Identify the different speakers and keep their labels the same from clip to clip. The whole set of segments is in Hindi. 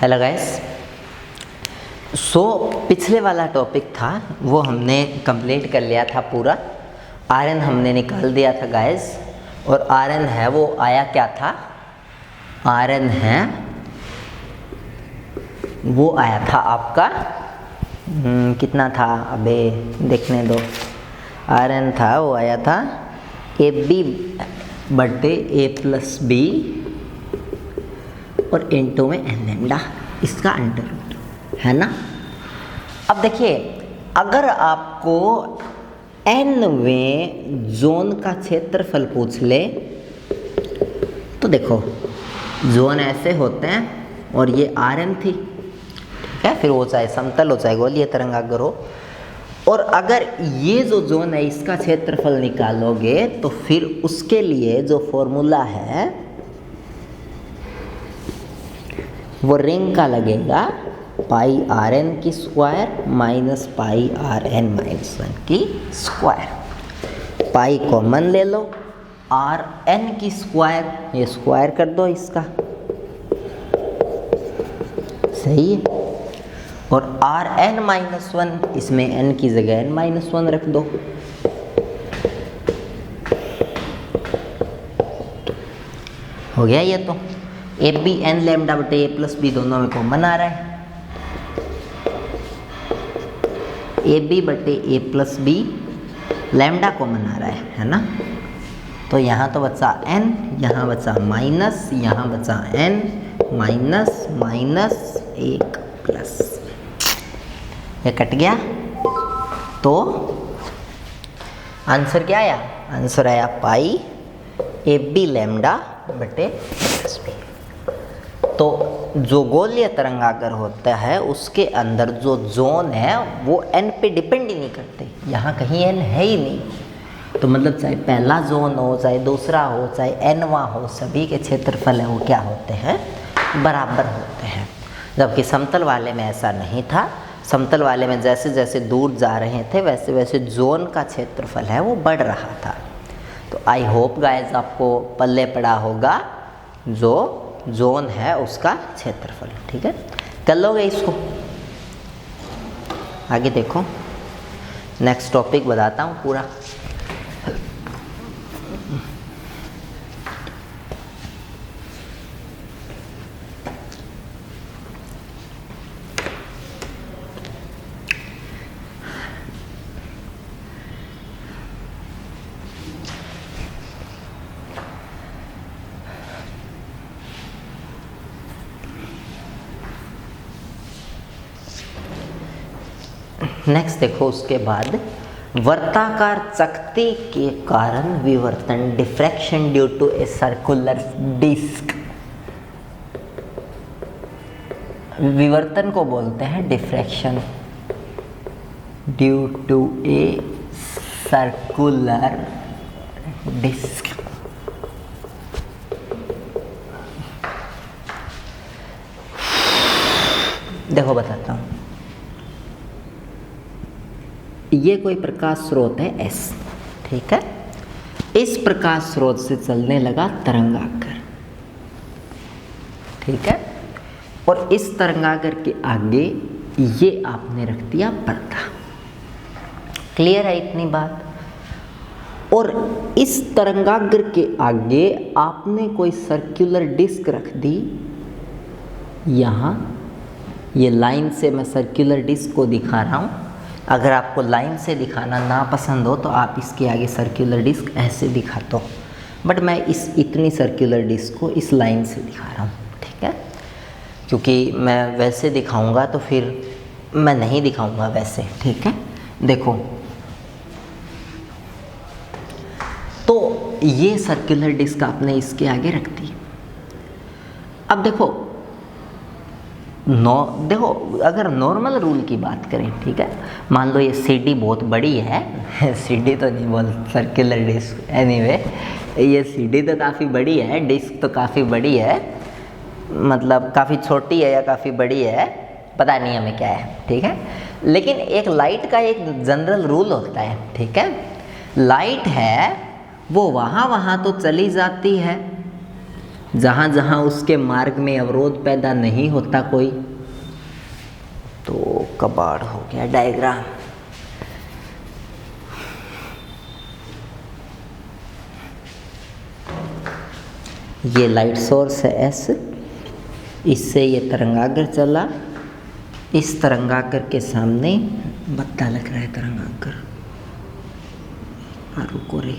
Speaker 1: Hello guys. पिछले वाला टॉपिक था वो हमने कंप्लीट कर लिया था पूरा। आरएन हमने निकाल दिया था गाइस, और आरएन है वो आया क्या था, आरएन है वो आया था आपका कितना था, अबे देखने दो। आरएन था वो आया था ए बी बटे ए प्लस बी और इनटू में एन लैम्डा, इसका अंडर रूट है ना। अब देखिए, अगर आपको nवें जोन का क्षेत्रफल पूछ ले तो देखो जोन ऐसे होते हैं और ये आरएन थी, ठीक है। फिर वो चाहे समतल हो चाहे गोलीय तरंगाग्र हो, और अगर ये जो जोन है इसका क्षेत्रफल निकालोगे तो फिर उसके लिए जो फॉर्मूला है वो रिंग का लगेगा पाई आर एन की square minus pi r n minus 1 की स्क्वायर। पाई कॉमन ले लो, आर एन की स्क्वायर ये स्क्वायर कर दो इसका, सही है। और आर एन माइनस 1 इसमें एन की जगह एन माइनस 1 रख दो, हो गया ये। तो ए बी एन लैम्डा बटे ए प्लस बी दोनों में कॉमन आ रहा है, ए बी बटे ए प्लस बी लैम्डा कॉमन आ रहा है ना। तो यहाँ तो बचा एन, यहाँ बचा माइनस, यहाँ बचा एन माइनस माइनस एक प्लस, ये कट गया। तो आंसर क्या आया, आंसर आया पाई ए बी लैम्डा बटे प्लस बी। तो जो गोलीय तरंगाग्र होता है उसके अंदर जो जोन है वो एन पे डिपेंड ही नहीं करते, यहाँ कहीं एन है ही नहीं। तो मतलब चाहे पहला जोन हो चाहे दूसरा हो चाहे एनवा हो, सभी के क्षेत्रफल है वो क्या होते हैं, बराबर होते हैं। जबकि समतल वाले में ऐसा नहीं था। समतल वाले में जैसे जैसे दूर जा रहे थे वैसे वैसे जोन का क्षेत्रफल है वो बढ़ रहा था। तो आई होप गाइस आपको पल्ले पड़ा होगा जो जोन है उसका क्षेत्रफल, ठीक है। कर लोगे इसको, आगे देखो नेक्स्ट टॉपिक बताता हूँ पूरा। नेक्स्ट देखो, उसके बाद वर्ताकार चकती के कारण विवर्तन, diffraction due to a circular disc. विवर्तन को बोलते हैं diffraction due to a circular disc. देखो बताता हूँ, ये कोई प्रकाश स्रोत है एस, ठीक है। इस प्रकाश स्रोत से चलने लगा तरंगाग्र, ठीक है। और इस तरंगाग्र के आगे ये आपने रख दिया पर्दा, क्लियर है इतनी बात। और इस तरंगाग्र के आगे आपने कोई सर्कुलर डिस्क रख दी यहाँ, ये लाइन से मैं सर्कुलर डिस्क को दिखा रहा हूँ। अगर आपको लाइन से दिखाना ना पसंद हो तो आप इसके आगे सर्कुलर डिस्क ऐसे दिखा दो, बट मैं इस इतनी सर्कुलर डिस्क को इस लाइन से दिखा रहा हूँ, ठीक है। क्योंकि मैं वैसे दिखाऊंगा तो फिर मैं नहीं दिखाऊंगा वैसे, ठीक है। देखो तो ये सर्कुलर डिस्क आपने इसके आगे रख दी। अब देखो देखो अगर नॉर्मल रूल की बात करें, ठीक है, मान लो ये सीडी बहुत बड़ी है सीडी तो नहीं बोल, सर्कुलर डिस्क, एनीवे ये सीडी तो काफ़ी बड़ी है, डिस्क तो काफ़ी बड़ी है, मतलब काफ़ी छोटी है या काफ़ी बड़ी है पता नहीं हमें क्या है, ठीक है। लेकिन एक लाइट का एक जनरल रूल होता है, ठीक है। लाइट है वो वहाँ तो चली जाती है जहाँ जहाँ उसके मार्ग में अवरोध पैदा नहीं होता कोई, तो कबाड़ हो गया डायग्राम। ये लाइट सोर्स है एस, इससे ये तरंगाग्र चला, इस तरंगाग्र के सामने बत्ता लग रहा है तरंगाग्र, रुको रे,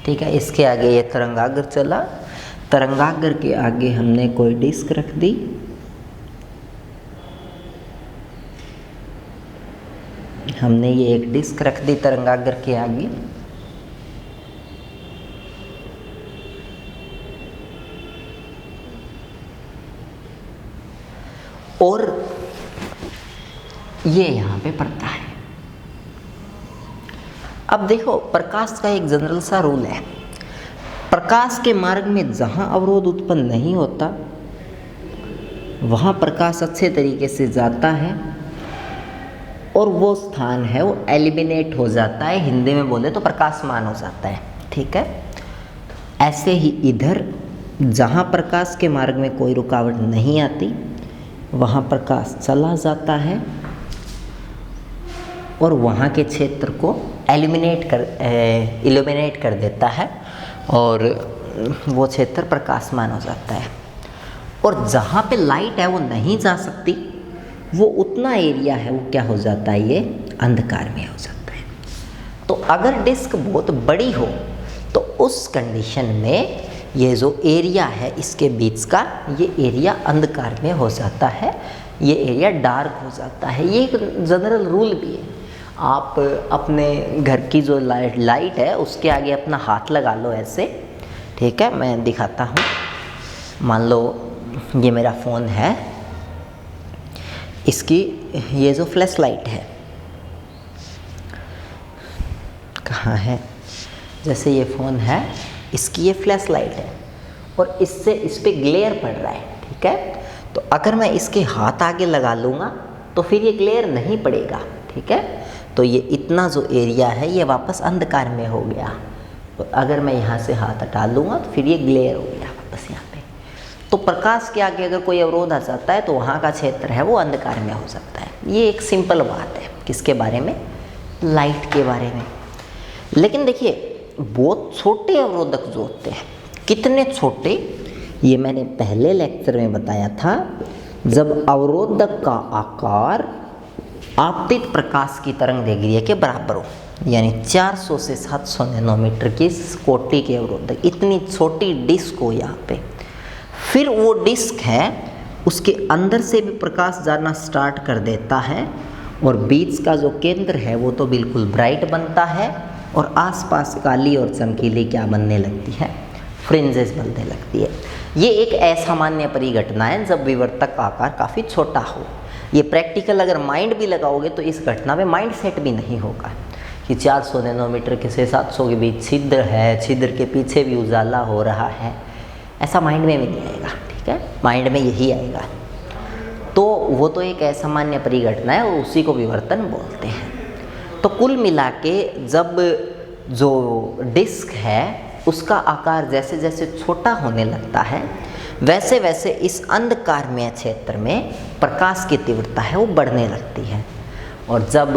Speaker 1: ठीक है। इसके आगे ये तरंगाग्र चला, तरंगाग्र के आगे हमने कोई डिस्क रख दी, हमने ये एक डिस्क रख दी तरंगाग्र के आगे, और ये यहाँ पे पड़ता है। अब देखो, प्रकाश का एक जनरल सा रूल है, प्रकाश के मार्ग में जहाँ अवरोध उत्पन्न नहीं होता वहाँ प्रकाश अच्छे तरीके से जाता है और वो स्थान है वो एलिमिनेट हो जाता है, हिंदी में बोले तो प्रकाशमान हो जाता है, ठीक है। ऐसे ही इधर जहाँ प्रकाश के मार्ग में कोई रुकावट नहीं आती वहाँ प्रकाश चला जाता है और वहाँ के क्षेत्र को इल्यूमिनेट कर देता है और वो क्षेत्र प्रकाशमान हो जाता है। और जहाँ पे लाइट है वो नहीं जा सकती, वो उतना एरिया है वो क्या हो जाता है, ये अंधकार में हो जाता है। तो अगर डिस्क बहुत बड़ी हो तो उस कंडीशन में ये जो एरिया है इसके बीच का, ये एरिया अंधकार में हो जाता है, ये एरिया डार्क हो जाता है। ये एक जनरल रूल भी है। आप अपने घर की जो लाइट है उसके आगे अपना हाथ लगा लो ऐसे, ठीक है, मैं दिखाता हूँ। मान लो ये मेरा फ़ोन है, इसकी ये जो फ्लैश लाइट है कहाँ है, जैसे ये फ़ोन है, इसकी ये फ्लैश लाइट है और इससे इस पे ग्लेयर पड़ रहा है, ठीक है। तो अगर मैं इसके हाथ आगे लगा लूँगा तो फिर ये ग्लेयर नहीं पड़ेगा, ठीक है। तो ये इतना जो एरिया है ये वापस अंधकार में हो गया। तो अगर मैं यहाँ से हाथ हटा लूँगा तो फिर ये ग्लेयर हो गया वापस यहाँ पे। तो प्रकाश के आगे अगर कोई अवरोध आ जाता है तो वहाँ का क्षेत्र है वो अंधकार में हो सकता है। ये एक सिंपल बात है, किसके बारे में, लाइट के बारे में। लेकिन देखिए बहुत छोटे अवरोधक जो होते हैं, कितने छोटे, ये मैंने पहले लेक्चर में बताया था। जब अवरोधक का आकार आपतित प्रकाश की तरंग दैर्घ्य के बराबर हो, यानी 400 से 700 नैनोमीटर की कोटि के अवरोधक, इतनी छोटी डिस्क हो यहाँ पे, फिर वो डिस्क है उसके अंदर से भी प्रकाश जाना स्टार्ट कर देता है और बीच का जो केंद्र है वो तो बिल्कुल ब्राइट बनता है और आसपास काली और चमकीली क्या बनने लगती है, फ्रिंजेस बनने लगती है। ये एक असामान्य परिघटना है जब विवर्तक आकार काफ़ी छोटा हो। ये प्रैक्टिकल अगर माइंड भी लगाओगे तो इस घटना में माइंड सेट भी नहीं होगा कि 400 नैनोमीटर के से 700 के बीच छिद्र है, छिद्र के पीछे भी उजाला हो रहा है, ऐसा माइंड में भी नहीं आएगा, ठीक है। माइंड में यही आएगा। तो वो तो एक असामान्य परिघटना है और उसी को विवर्तन बोलते हैं। तो कुल मिला के जब जो डिस्क है उसका आकार जैसे जैसे छोटा होने लगता है वैसे वैसे इस अंधकारमय क्षेत्र में प्रकाश की तीव्रता है वो बढ़ने लगती है। और जब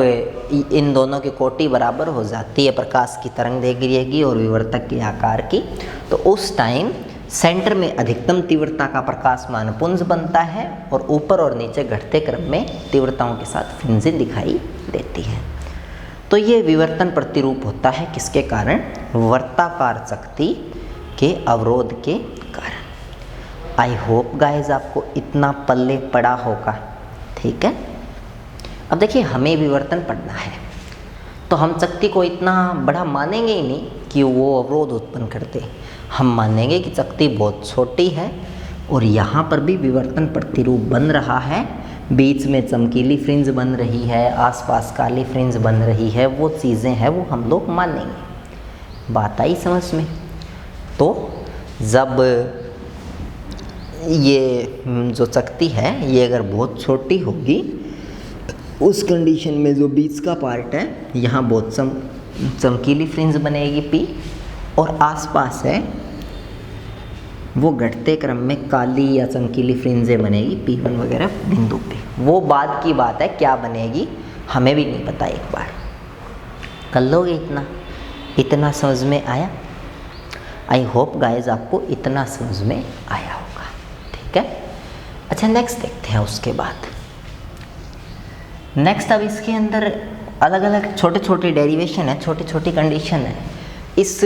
Speaker 1: इन दोनों की कोटि बराबर हो जाती है प्रकाश की तरंग दैर्घ्य की और विवर्तक के आकार की, तो उस टाइम सेंटर में अधिकतम तीव्रता का प्रकाशमान पुंज बनता है और ऊपर और नीचे घटते क्रम में तीव्रताओं के साथ फ्रिंजें दिखाई देती हैं। तो ये विवर्तन प्रतिरूप होता है किसके कारण, वर्ताकार शक्ति के अवरोध के कारण। आई होप गाइज आपको इतना पल्ले पड़ा होगा, ठीक है। अब देखिए हमें विवर्तन पढ़ना है तो हम शक्ति को इतना बड़ा मानेंगे ही नहीं कि वो अवरोध उत्पन्न करते। हम मानेंगे कि शक्ति बहुत छोटी है और यहाँ पर भी विवर्तन प्रतिरूप बन रहा है, बीच में चमकीली फ्रिंज बन रही है, आसपास काली फ्रिंज बन रही है, वो चीज़ें हैं वो हम लोग मानेंगे। बात आई समझ में। तो जब ये जो शक्ति है ये अगर बहुत छोटी होगी उस कंडीशन में जो बीच का पार्ट है यहाँ बहुत चमकीली फ्रिंज बनेगी पी और आसपास है वो घटते क्रम में काली या चमकीली फ्रिंजें बनेगी P1 वगैरह बिंदु पे। वो बाद की बात है, क्या बनेगी हमें भी नहीं पता। एक बार कर लोगे इतना समझ में आया? आई होप गाइज आपको इतना समझ में आया होगा। ठीक है, अच्छा नेक्स्ट देखते हैं। उसके बाद नेक्स्ट अब इसके अंदर अलग अलग छोटे छोटे डेरिवेशन है, छोटी छोटी कंडीशन है। इस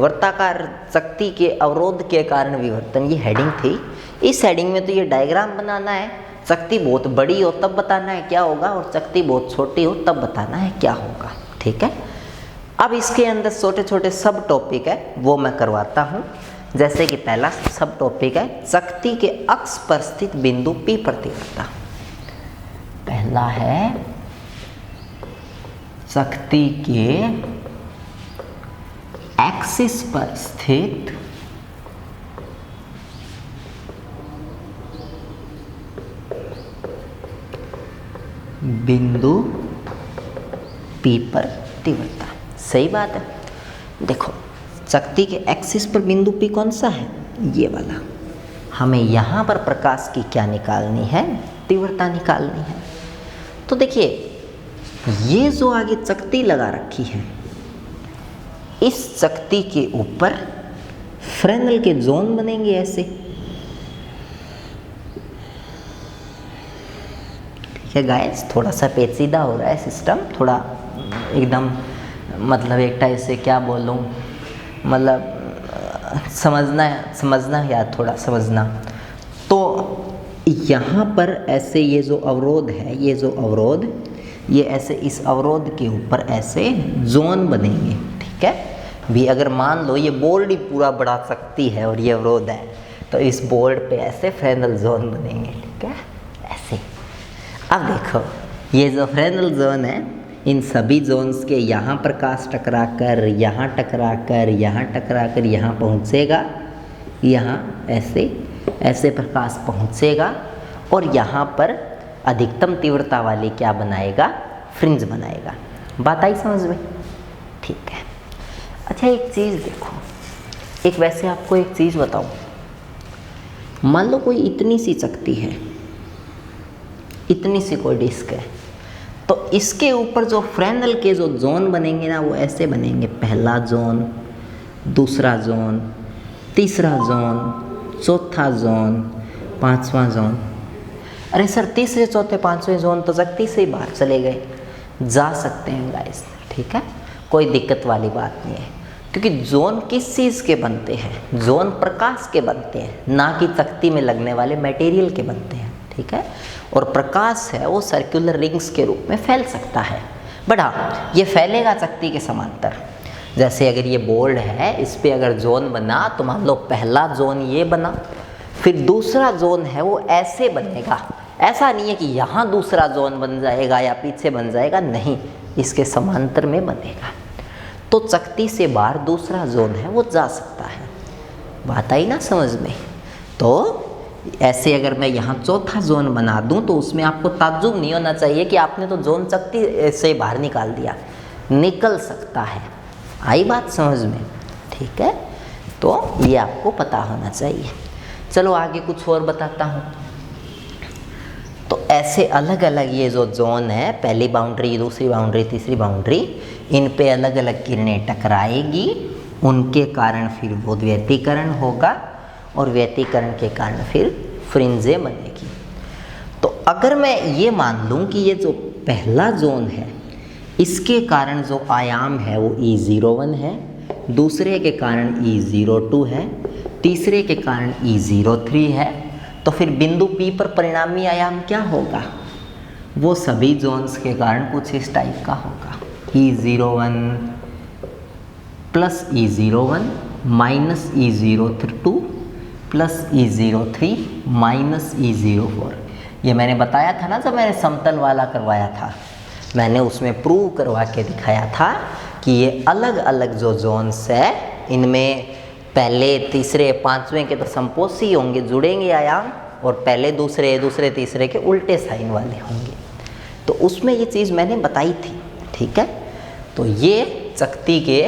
Speaker 1: वर्ताकार शक्ति के अवरोध के कारण विवर्तन, ये हेडिंग थी। इस हेडिंग में तो ये डायग्राम बनाना है, शक्ति बहुत बड़ी हो तब बताना है क्या होगा, और शक्ति बहुत छोटी हो तब बताना है क्या होगा। ठीक है, अब इसके अंदर छोटे छोटे सब टॉपिक है, वो मैं करवाता हूँ। जैसे कि पहला सब टॉपिक है शक्ति के अक्ष पर स्थित बिंदु P पर तीव्रता। पहला है शक्ति के एक्सिस पर स्थित बिंदु P पर तीव्रता। सही बात है। देखो शक्ति के एक्सिस पर बिंदु P कौन सा है, ये वाला। हमें यहाँ पर प्रकाश की क्या निकालनी है, तीव्रता निकालनी है। तो देखिए ये जो आगे शक्ति लगा रखी है, इस शक्ति के ऊपर फ्रेनेल के जोन बनेंगे ऐसे। ठीक है गाइस, थोड़ा सा पेचीदा हो रहा है सिस्टम, थोड़ा एकदम मतलब एक टाइप से क्या बोलूँ, मतलब समझना या थोड़ा समझना। तो यहाँ पर ऐसे ये जो अवरोध है, ये जो अवरोध, ये ऐसे इस अवरोध के ऊपर ऐसे जोन बनेंगे। ठीक है, भी अगर मान लो ये बोर्ड ही पूरा बढ़ा सकती है और ये अवरोध है, तो इस बोर्ड पे ऐसे फ्रेनेल जोन बनेंगे। ठीक है, ऐसे। अब देखो ये जो फ्रेनेल जोन है, इन सभी जोन्स के यहाँ प्रकाश टकरा कर, यहाँ टकरा कर, यहाँ टकरा कर यहाँ पहुँचेगा, यहाँ ऐसे ऐसे प्रकाश पहुँचेगा, और यहाँ पर अधिकतम तीव्रता वाली क्या बनाएगा, फ्रिंज बनाएगा। बात आई समझ में? ठीक है। अच्छा एक चीज़ देखो, एक वैसे आपको एक चीज़ बताऊँ, मान लो कोई इतनी सी शक्ति है, इतनी सी कोई डिस्क है, तो इसके ऊपर जो फ्रेनेल के जो जोन बनेंगे ना, वो ऐसे बनेंगे। पहला जोन, दूसरा जोन, तीसरा जोन, चौथा जोन, पांचवा जोन। अरे सर तीसरे चौथे पांचवें जोन तो शक्ति से ही बाहर चले गए, जा सकते हैं गाइस। ठीक है, कोई दिक्कत वाली बात नहीं है, क्योंकि जोन किस चीज़ के बनते हैं, जोन प्रकाश के बनते हैं, ना कि शक्ति में लगने वाले मटेरियल के बनते हैं। ठीक है, और प्रकाश है वो सर्कुलर रिंग्स के रूप में फैल सकता है, बट हाँ ये फैलेगा शक्ति के समांतर। जैसे अगर ये बोर्ड है, इस पे अगर जोन बना, तो मान लो पहला जोन ये बना, फिर दूसरा जोन है वो ऐसे बनेगा। ऐसा नहीं है कि यहाँ दूसरा जोन बन जाएगा या पीछे बन जाएगा, नहीं, इसके समांतर में बनेगा। तो शक्ति से बाहर दूसरा जोन है वो जा सकता है। बात आई ना समझ में? तो ऐसे अगर मैं यहाँ चौथा जोन बना दूँ, तो उसमें आपको ताज्जुब नहीं होना चाहिए कि आपने तो जोन शक्ति से बाहर निकाल दिया, निकल सकता है। आई बात समझ में? ठीक है, तो ये आपको पता होना चाहिए। चलो आगे कुछ और बताता हूँ। तो ऐसे अलग अलग ये जो जोन है, पहली बाउंड्री, दूसरी बाउंड्री, तीसरी बाउंड्री, इन पे अलग अलग किरणें टकराएगी, उनके कारण फिर वो व्यतिकरण होगा, और व्यतिकरण के कारण फिर फ्रिंजें बनेगी। तो अगर मैं ये मान लूँ कि ये जो पहला जोन है, इसके कारण जो आयाम है वो E01 है, दूसरे के कारण E02 है, तीसरे के कारण E03 है, तो फिर बिंदु P पर परिणामी आयाम क्या होगा, वो सभी जोन्स के कारण कुछ इस टाइप का होगा। E01 plus E01 minus E02 plus E03 minus E04। ये मैंने बताया था ना, जब मैंने समतल वाला करवाया था, मैंने उसमें प्रूव करवा के दिखाया था कि ये अलग अलग जो जोन्स है, इनमें पहले तीसरे पांचवें के तो संपोषी होंगे, जुड़ेंगे आयाम, और पहले दूसरे, दूसरे तीसरे के उल्टे साइन वाले होंगे। तो उसमें ये चीज़ मैंने बताई थी। ठीक है, तो ये शक्ति के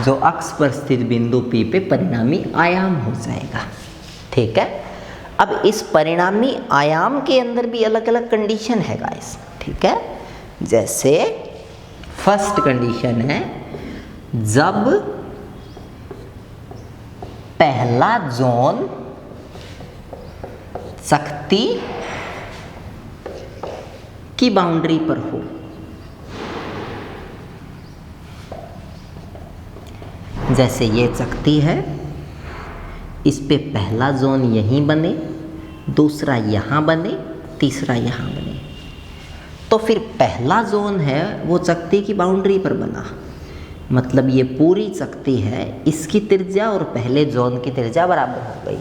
Speaker 1: जो अक्ष पर स्थित बिंदु P पे परिणामी आयाम हो जाएगा। ठीक है, अब इस परिणामी आयाम के अंदर भी अलग अलग कंडीशन है गाइस। ठीक है, जैसे फर्स्ट कंडीशन है जब पहला जोन शक्ति की बाउंड्री पर हो। जैसे ये चकती है, इस पे पहला जोन यहीं बने, दूसरा यहाँ बने, तीसरा यहाँ बने, तो फिर पहला जोन है वो चकती की बाउंड्री पर बना, मतलब ये पूरी चकती है, इसकी त्रिज्या और पहले जोन की त्रिज्या बराबर हो गई।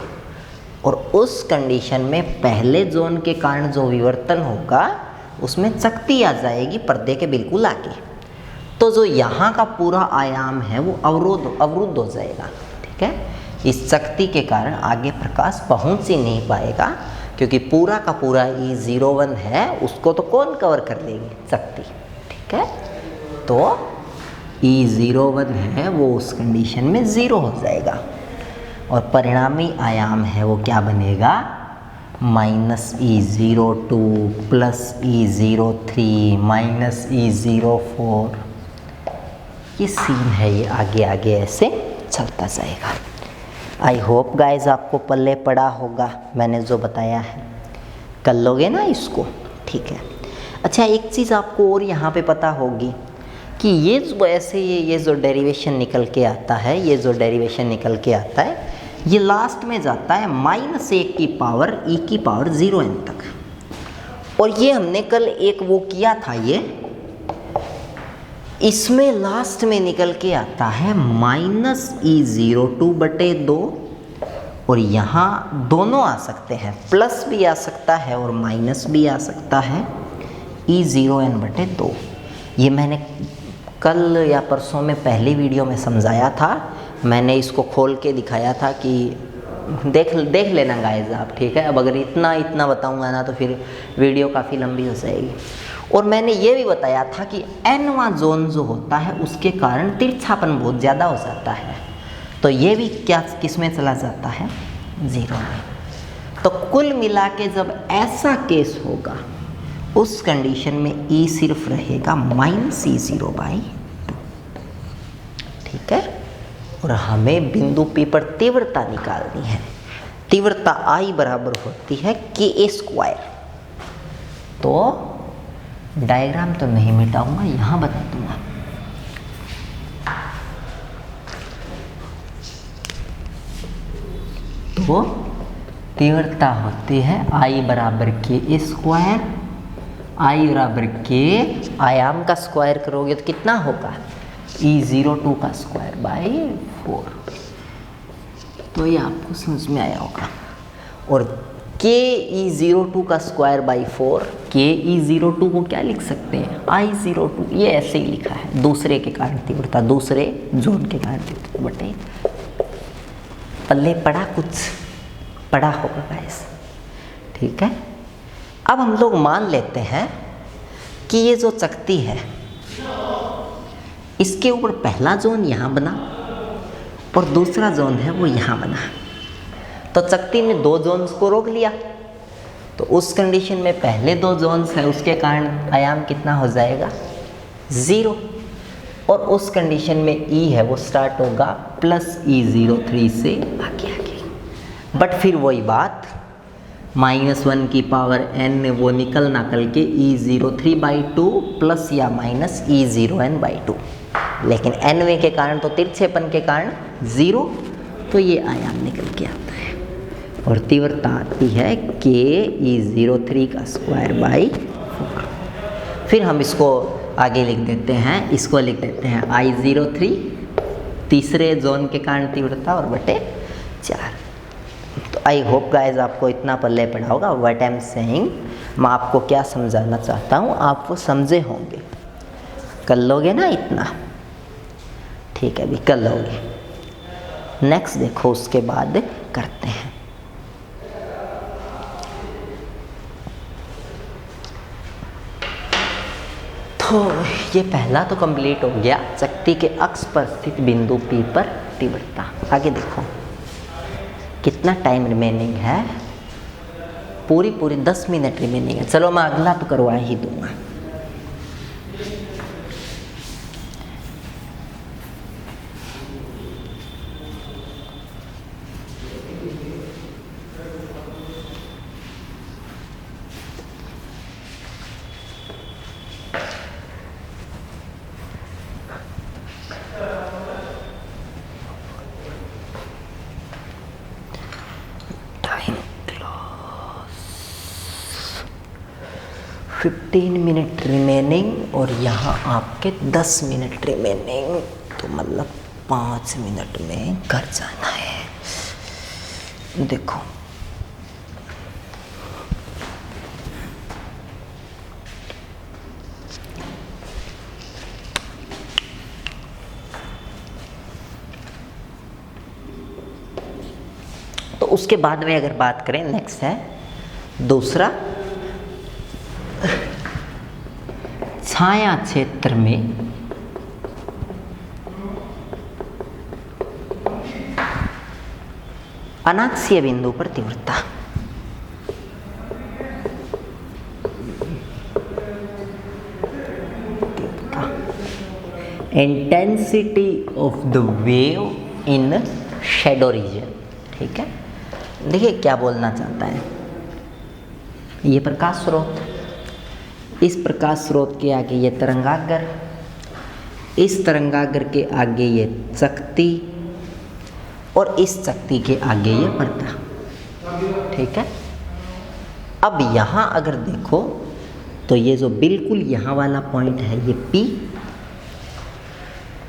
Speaker 1: और उस कंडीशन में पहले जोन के कारण जो विवर्तन होगा उसमें चकती आ जाएगी पर्दे के बिल्कुल आगे, तो जो यहाँ का पूरा आयाम है वो अवरुद्ध हो जाएगा। ठीक है, इस चकती के कारण आगे प्रकाश पहुँच ही नहीं पाएगा, क्योंकि पूरा का पूरा E01 है, उसको तो कौन कवर कर लेगी? चकती। ठीक है, तो E01 है वो उस कंडीशन में 0 हो जाएगा, और परिणामी आयाम है वो क्या बनेगा? -E02 plus E03 minus E04। ये सीन है, ये आगे आगे ऐसे चलता जाएगा। आई होप गाइज आपको पल्ले पड़ा होगा मैंने जो बताया है, कर लोगे ना इसको? ठीक है। अच्छा, एक चीज़ आपको और यहाँ पे पता होगी कि ये जो ऐसे ये जो डेरिवेशन निकल के आता है, ये जो डेरिवेशन निकल के आता है, ये लास्ट में जाता है -1 की पावर e की पावर 0n तक। और ये हमने कल एक वो किया था, ये इसमें लास्ट में निकल के आता है -E02/2, और यहाँ दोनों आ सकते हैं, प्लस भी आ सकता है और माइनस भी आ सकता है, E0n/2। ये मैंने कल या परसों में पहली वीडियो में समझाया था, मैंने इसको खोल के दिखाया था कि देख लेना गाइस आप। ठीक है, अब अगर इतना बताऊंगा ना तो फिर वीडियो काफ़ी लंबी हो जाएगी। और मैंने ये भी बताया था कि nवां जोन जो होता है उसके कारण तिरछापन बहुत ज़्यादा हो जाता है, तो ये भी किस में चला जाता है? 0 में। तो कुल मिला के जब ऐसा केस होगा उस कंडीशन में E सिर्फ रहेगा -E0/2। ठीक है, और हमें बिंदु P पर तीव्रता निकालनी है। तीव्रता I बराबर होती है Ka²। तो डायग्राम तो नहीं मिटाऊंगा, यहाँ बता दूंगा। तो तीव्रता होती है I बराबर Ka², I बराबर K, आयाम का स्क्वायर करोगे तो कितना होगा? E02 का स्क्वायर बाई 4। तो ये आपको समझ में आया होगा। और KE02 का स्क्वायर बाई 4, KE02 को क्या लिख सकते हैं? I02, ये ऐसे ही लिखा है, दूसरे के कारण तीव्रता, दूसरे जोन के कारण तीव्रता बटे। पल्ले पड़ा, कुछ पड़ा होगा गाइस। ठीक है, अब हम लोग मान लेते हैं कि ये जो चकती है इसके ऊपर पहला जोन यहाँ बना और दूसरा जोन है वो यहाँ बना, तो चकती ने 2 जोन्स को रोक लिया, तो उस कंडीशन में पहले 2 जोन्स है उसके कारण आयाम कितना हो जाएगा? 0। और उस कंडीशन में E है वो स्टार्ट होगा +E03 से आगे। बट फिर वही बात, -1 की पावर n वो निकल के E03/2 प्लस या माइनस E0n/2, लेकिन nवें के कारण तो तिरछेपन के कारण 0, तो ये आयाम निकल के आता है। और तीव्रता आती है KE03 का स्क्वायर बाई 4। फिर हम इसको आगे लिख देते हैं, इसको लिख देते हैं I03 तीसरे जोन के कारण तीव्रता और बटे 4। तो आई होप गाइज आपको इतना पल्ले पड़ा होगा। व्हाट आई एम सेइंग, मैं आपको क्या समझाना चाहता हूँ आप वो समझे होंगे। कर लोगे ना इतना? ठीक है, अभी कर लोगे। नेक्स्ट देखो, उसके बाद करते हैं। तो ये पहला तो कंप्लीट हो गया, चकती शक्ति के अक्ष पर स्थित बिंदु P पर तीव्रता। आगे देखो कितना टाइम रिमेनिंग है, पूरी 10 मिनट रिमेनिंग है। चलो मैं अगला तो करवा ही दूंगा। टाइम 15 मिनट रिमेनिंग और यहाँ आपके 10 मिनट रिमेनिंग, तो मतलब 5 मिनट में घर जाना है। देखो तो उसके बाद में अगर बात करें, नेक्स्ट है दूसरा, छाया क्षेत्र में अनाक्षीय बिंदु पर तीव्रता। Intensity of the wave in Shadow reason. ठीक है, देखिए क्या बोलना चाहता है। ये प्रकाश स्रोत, इस प्रकाश स्रोत के आगे ये तरंगाग्र, इस तरंगाग्र के आगे ये चकती और इस चकती के आगे ये पर्दा। ठीक है, अब यहाँ अगर देखो तो ये जो बिल्कुल यहाँ वाला पॉइंट है ये P,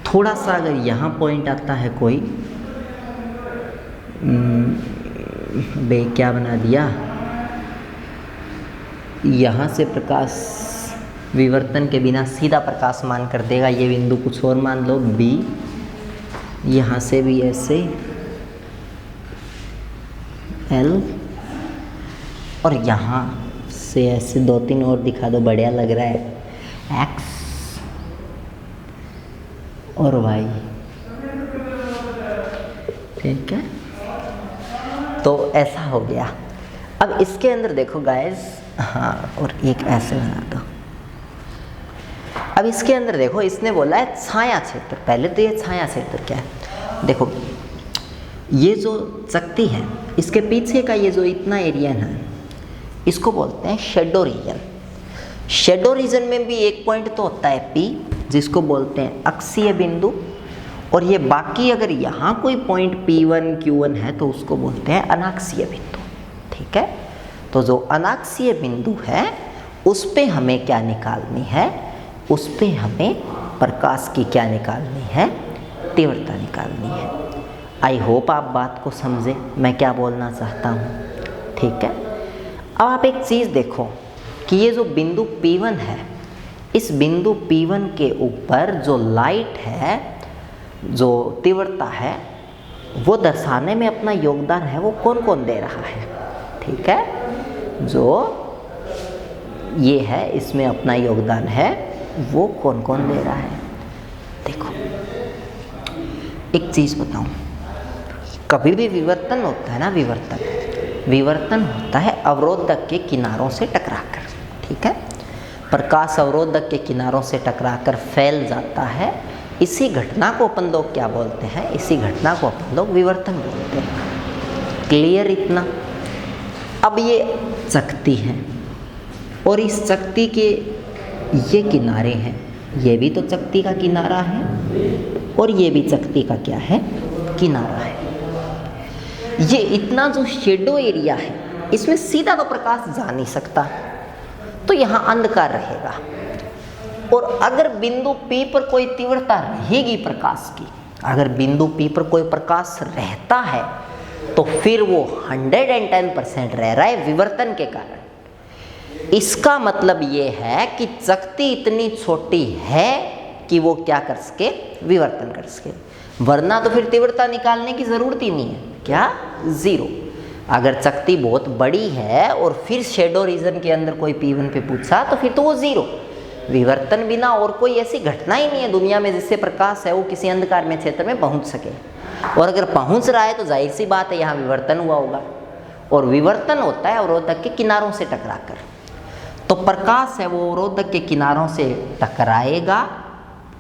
Speaker 1: थोड़ा सा अगर यहाँ पॉइंट आता है कोई, बे क्या बना दिया, यहाँ से प्रकाश विवर्तन के बिना सीधा प्रकाश मान कर देगा। ये बिंदु कुछ और मान लो B, यहाँ से भी ऐसे L और यहाँ से ऐसे 2-3 और दिखा दो, बढ़िया लग रहा है, X और Y। ठीक है, तो ऐसा हो गया। अब इसके अंदर देखो गाइस, हाँ और एक ऐसे बना दो। अब इसके अंदर देखो, इसने बोला है छाया क्षेत्र। पहले तो ये छाया क्षेत्र क्या है, देखो ये जो चकती है इसके पीछे का ये जो इतना एरिया है इसको बोलते हैं शेडो रीजन। शेडो रीजन में भी एक पॉइंट तो होता है P, जिसको बोलते हैं अक्षीय बिंदु, और ये बाकी अगर यहाँ कोई पॉइंट P1 Q1 है तो उसको बोलते हैं अनाक्षीय बिंदु। ठीक है, तो जो अनाक्षीय बिंदु है उस पे हमें क्या निकालनी है, उस पे हमें प्रकाश की क्या निकालनी है, तीव्रता निकालनी है। आई होप आप बात को समझे मैं क्या बोलना चाहता हूँ। ठीक है, अब आप एक चीज़ देखो कि ये जो बिंदु P1 है, इस बिंदु P1 के ऊपर जो लाइट है, जो तीव्रता है, वो दर्शाने में अपना योगदान है वो कौन कौन दे रहा है। ठीक है, जो ये है इसमें अपना योगदान है वो कौन कौन दे रहा है। देखो एक चीज़ बताऊं, कभी भी विवर्तन होता है ना, विवर्तन होता है अवरोधक के किनारों से टकराकर। ठीक है, प्रकाश अवरोधक के किनारों से टकराकर फैल जाता है। इसी घटना को अपन लोग क्या बोलते हैं, इसी घटना को अपन लोग विवर्तन बोलते हैं। क्लियर इतना। अब ये चकती है और इस चकती के ये किनारे हैं, ये भी तो चकती का किनारा है और ये भी चकती का क्या है, किनारा है। ये इतना जो शेडो एरिया है इसमें सीधा तो प्रकाश जा नहीं सकता, तो यहाँ अंधकार रहेगा। और अगर बिंदु P पर कोई तीव्रता रहेगी प्रकाश की, अगर बिंदु P पर कोई प्रकाश रहता है तो फिर वो 110% रह रहा है विवर्तन के कारण। इसका मतलब ये है कि चकती इतनी छोटी है कि वो क्या कर सके, विवर्तन कर सके, वरना तो फिर तीव्रता निकालने की ज़रूरत ही नहीं है। क्या, 0। अगर चकती बहुत बड़ी है और फिर शेडो रीजन के अंदर कोई P1 पे पूछा तो फिर तो वो 0। विवर्तन बिना और कोई ऐसी घटना ही नहीं है दुनिया में जिससे प्रकाश है वो किसी अंधकार में क्षेत्र में पहुंच सके। और अगर पहुंच रहा है तो जाहिर सी बात है यहाँ विवर्तन हुआ होगा, और विवर्तन होता है अवरोधक के किनारों से टकराकर। तो प्रकाश है वो अवरोधक के किनारों से टकराएगा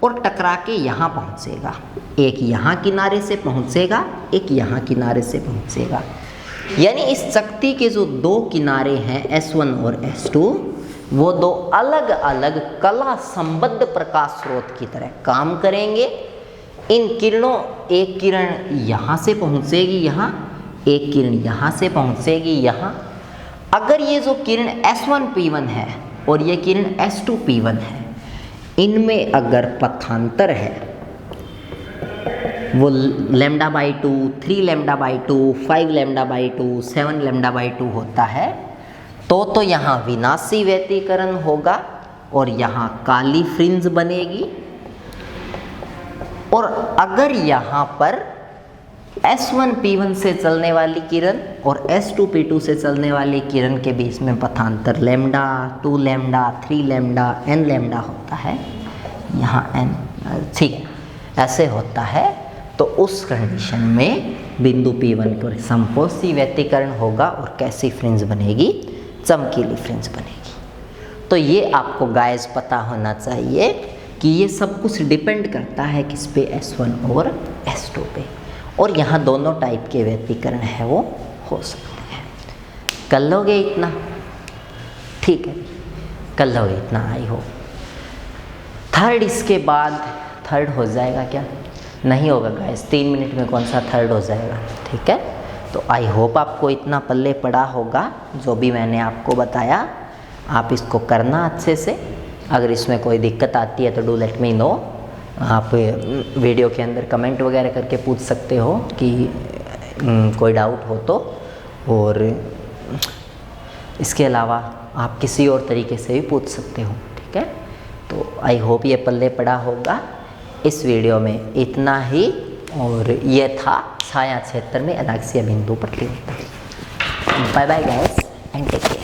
Speaker 1: और टकरा के यहाँ पहुँचेगा। एक यहाँ किनारे से पहुँचेगा, एक यहाँ किनारे से पहुँचेगा। यानी इस शक्ति के जो दो किनारे हैं S1 और S2, वो दो अलग अलग कला संबद्ध प्रकाश स्रोत की तरह काम करेंगे। इन किरणों, एक किरण यहाँ से पहुँचेगी यहाँ, एक किरण यहाँ से पहुँचेगी यहाँ। अगर ये जो किरण S1P1 है और ये किरण S2P1 है, इनमें अगर पथांतर है वो λ/2, 3λ/2, 5λ/2, 7λ/2 होता है, तो यहाँ विनाशी व्यतिकरण होगा और यहाँ काली फ्रिंज बनेगी। और अगर यहाँ पर S1P1 से चलने वाली किरण और S2P2 से चलने वाली किरण के बीच में पथांतर λ, 2λ, 3λ, nλ होता है, यहाँ n, ठीक ऐसे होता है, तो उस कंडीशन में बिंदु P1 पर समपोषी व्यतिकरण होगा और कैसी फ्रिंज बनेगी? चमकीली फ्रिंज बनेगी। तो ये आपको गाइस पता होना चाहिए कि ये सब कुछ डिपेंड करता है किस पे? S1 और S2 पे। और यहाँ दोनों टाइप के व्यतिकरण है वो हो सकते हैं। कर लोगे इतना? ठीक है, कर लोगे इतना, आई हो। थर्ड, इसके बाद थर्ड हो जाएगा क्या? नहीं होगा गाइस, 3 मिनट में कौन सा थर्ड हो जाएगा, ठीक है। तो आई होप आपको इतना पल्ले पड़ा होगा जो भी मैंने आपको बताया। आप इसको करना अच्छे से। अगर इसमें कोई दिक्कत आती है तो डू लेट मी नो। आप वीडियो के अंदर कमेंट वगैरह करके पूछ सकते हो कि कोई डाउट हो तो। और इसके अलावा आप किसी और तरीके से भी पूछ सकते हो, ठीक है। तो आई होप ये पल्ले पड़ा होगा। इस वीडियो में इतना ही, और ये था छाया क्षेत्र में अनाक्सिया बिंदु पर तीव्रता। Bye bye guys and take care.